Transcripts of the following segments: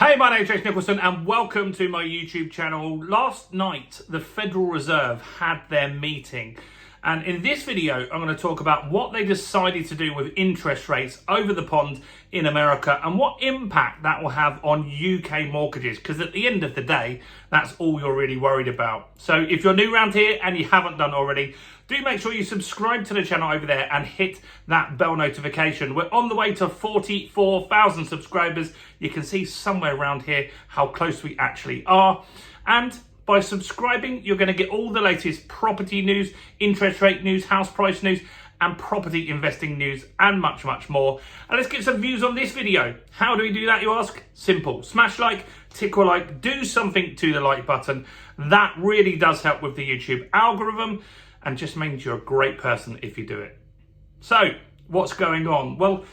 Hey, my name's Jason Nicholson and welcome to my YouTube channel. Last night, the Federal Reserve had their meeting. And in this video, I'm going to talk about what they decided to do with interest rates over the pond in America and what impact that will have on UK mortgages. Because at the end of the day, that's all you're really worried about. So if you're new around here and you haven't done already, do make sure you subscribe to the channel over there and hit that bell notification. We're on the way to 44,000 subscribers. You can see somewhere around here how close we actually are. And by subscribing, you're going to get all the latest property news, interest rate news, house price news, and property investing news, and much, much more. And let's get some views on this video. How do we do that, you ask? Simple. Smash like, tickle like, do something to the like button. That really does help with the YouTube algorithm and just means you're a great person if you do it. So, what's going on? Well,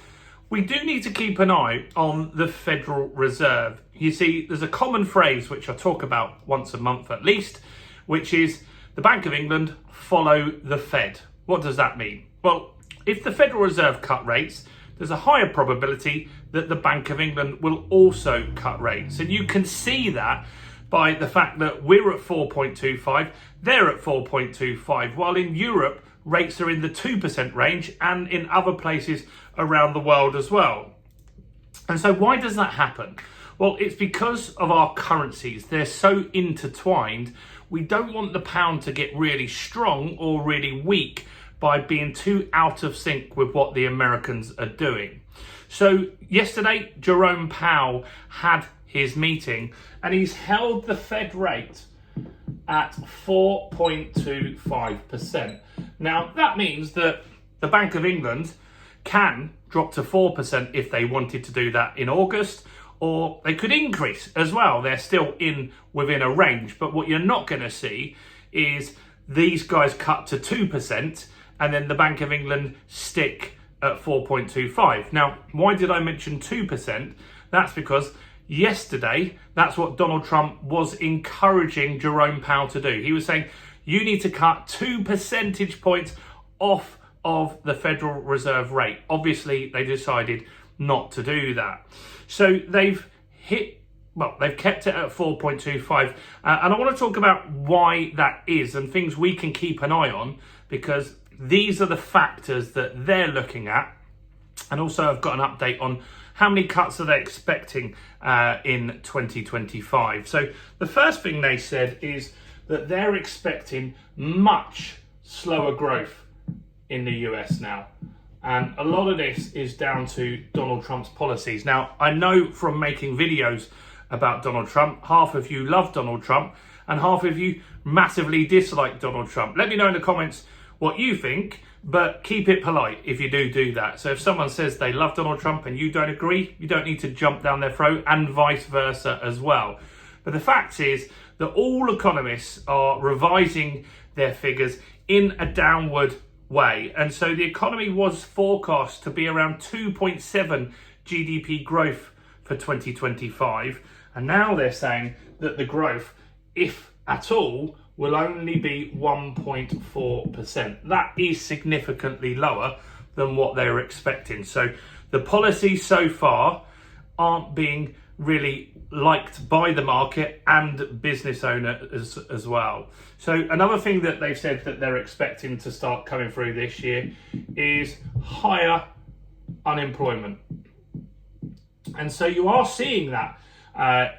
we do need to keep an eye on the Federal Reserve. You see, there's a common phrase which I talk about once a month at least, which is the Bank of England follow the Fed. What does that mean? Well, if the Federal Reserve cut rates, there's a higher probability that the Bank of England will also cut rates. And you can see that by the fact that we're at 4.25, they're at 4.25, while in Europe, rates are in the 2% range and in other places around the world as well. And so why does that happen? Well, it's because of our currencies. They're so intertwined. We don't want the pound to get really strong or really weak by being too out of sync with what the Americans are doing. So yesterday, Jerome Powell had his meeting and he's held the Fed rate at 4.25%. Now, that means that the Bank of England can drop to 4% if they wanted to do that in August, or they could increase as well. They're still within a range. But what you're not going to see is these guys cut to 2% and then the Bank of England stick at 4.25. Now, why did I mention 2%? That's because yesterday, that's what Donald Trump was encouraging Jerome Powell to do. He was saying, you need to cut 2 percentage points off of the Federal Reserve rate. Obviously, they decided not to do that. So they've kept it at 4.25. And I want to talk about why that is and things we can keep an eye on, because these are the factors that they're looking at. And also I've got an update on how many cuts are they expecting in 2025. So the first thing they said is that they're expecting much slower growth in the US now. And a lot of this is down to Donald Trump's policies. Now, I know from making videos about Donald Trump, half of you love Donald Trump and half of you massively dislike Donald Trump. Let me know in the comments what you think, but keep it polite if you do that. So if someone says they love Donald Trump and you don't agree, you don't need to jump down their throat, and vice versa as well. But the fact is that all economists are revising their figures in a downward way. And so the economy was forecast to be around 2.7 GDP growth for 2025. And now they're saying that the growth, if at all, will only be 1.4%. That is significantly lower than what they were expecting. So the policies so far aren't being really liked by the market and business owners as well. So another thing that they've said that they're expecting to start coming through this year is higher unemployment. And so you are seeing that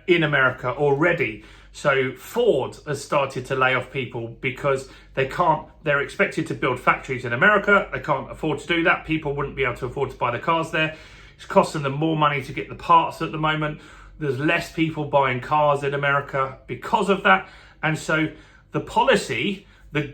in America already. So Ford has started to lay off people because they're expected to build factories in America. They can't afford to do that. People wouldn't be able to afford to buy the cars there. It's costing them more money to get the parts at the moment. There's less people buying cars in America because of that. And so the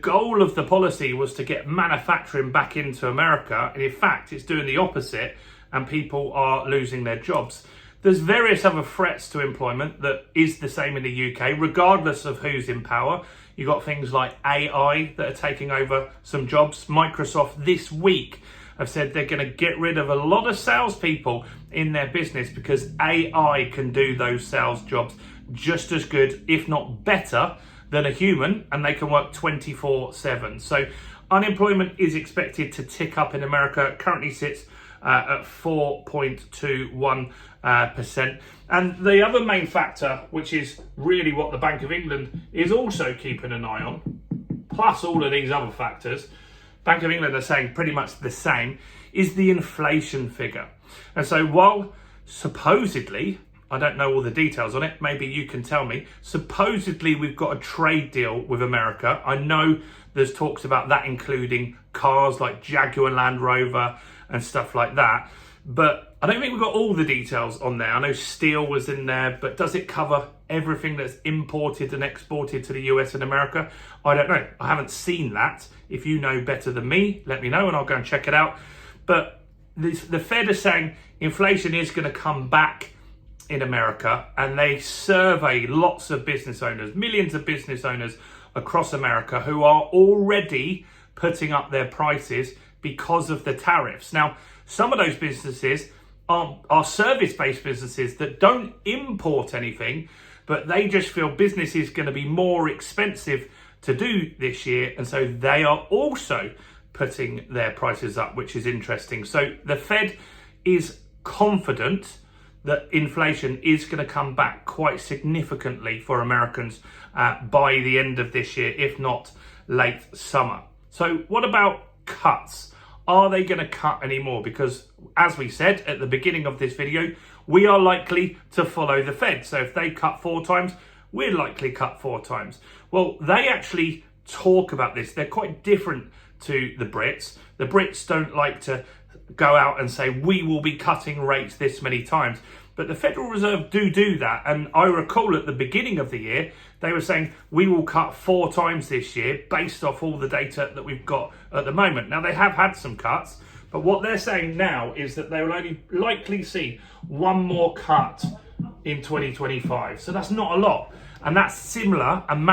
goal of the policy was to get manufacturing back into America. And in fact, it's doing the opposite and people are losing their jobs. There's various other threats to employment that is the same in the UK, regardless of who's in power. You've got things like AI that are taking over some jobs. Microsoft this week have said they're going to get rid of a lot of salespeople in their business because AI can do those sales jobs just as good, if not better, than a human, and they can work 24/7. So unemployment is expected to tick up in America. It currently sits at 4.21%. And the other main factor, which is really what the Bank of England is also keeping an eye on, plus all of these other factors, Bank of England are saying pretty much the same, is the inflation figure. And so while supposedly, I don't know all the details on it, maybe you can tell me, supposedly we've got a trade deal with America. I know there's talks about that including cars like Jaguar Land Rover and stuff like that, but I don't think we've got all the details on there. I know steel was in there, but does it cover everything that's imported and exported to the US and America? I don't know. I haven't seen that. If you know better than me, let me know and I'll go and check it out. But the Fed is saying inflation is going to come back in America, and they survey lots of business owners, millions of business owners across America who are already putting up their prices because of the tariffs. Now, some of those businesses are service-based businesses that don't import anything, but they just feel business is going to be more expensive to do this year, and so they are also putting their prices up, which is interesting. So the Fed is confident that inflation is going to come back quite significantly for Americans by the end of this year, if not late summer. So what about cuts? Are they going to cut any more? Because as we said at the beginning of this video, we are likely to follow the Fed. So if they cut 4 times, we're likely cut 4 times. Well, they actually talk about this. They're quite different to the Brits. The Brits don't like to go out and say, we will be cutting rates this many times. But the Federal Reserve do that. And I recall at the beginning of the year, they were saying, we will cut 4 times this year based off all the data that we've got at the moment. Now, they have had some cuts, but what they're saying now is that they will only likely see 1 more cut in 2025. So that's not a lot. And that's similar and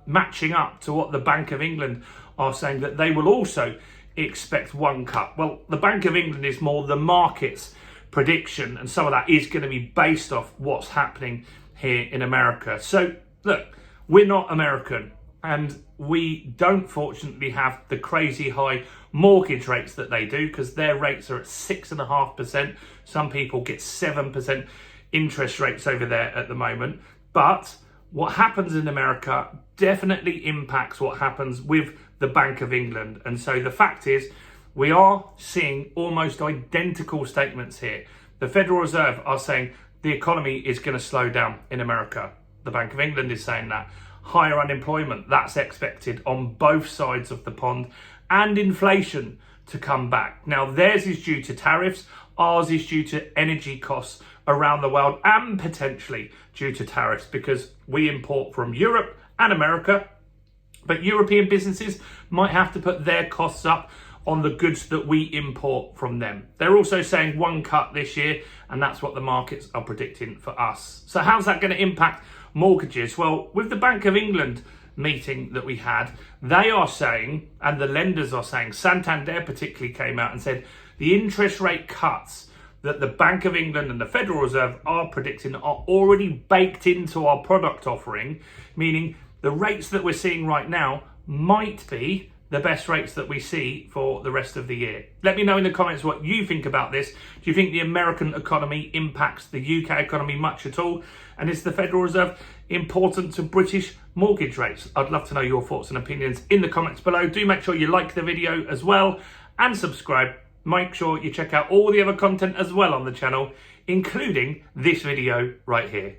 matching up to what the Bank of England are saying, that they will also expect 1 cut. Well, the Bank of England is more the market's prediction, and some of that is going to be based off what's happening here in America. So look, we're not American, and we don't fortunately have the crazy high mortgage rates that they do, because their rates are at 6.5%. Some people get 7% interest rates over there at the moment. But what happens in America definitely impacts what happens with the Bank of England. And so the fact is, we are seeing almost identical statements here. The Federal Reserve are saying the economy is going to slow down in America. The Bank of England is saying that. Higher unemployment, that's expected on both sides of the pond, and inflation to come back. Now, theirs is due to tariffs. Ours is due to energy costs around the world, and potentially due to tariffs, because we import from Europe and America. But European businesses might have to put their costs up on the goods that we import from them. They're also saying 1 cut this year, and that's what the markets are predicting for us. So how's that going to impact mortgages? Well, with the Bank of England meeting that we had, they are saying, and the lenders are saying, Santander particularly came out and said, the interest rate cuts that the Bank of England and the Federal Reserve are predicting are already baked into our product offering, meaning the rates that we're seeing right now might be the best rates that we see for the rest of the year. Let me know in the comments what you think about this. Do you think the American economy impacts the UK economy much at all? And is the Federal Reserve important to British mortgage rates? I'd love to know your thoughts and opinions in the comments below. Do make sure you like the video as well and subscribe. Make sure you check out all the other content as well on the channel, including this video right here.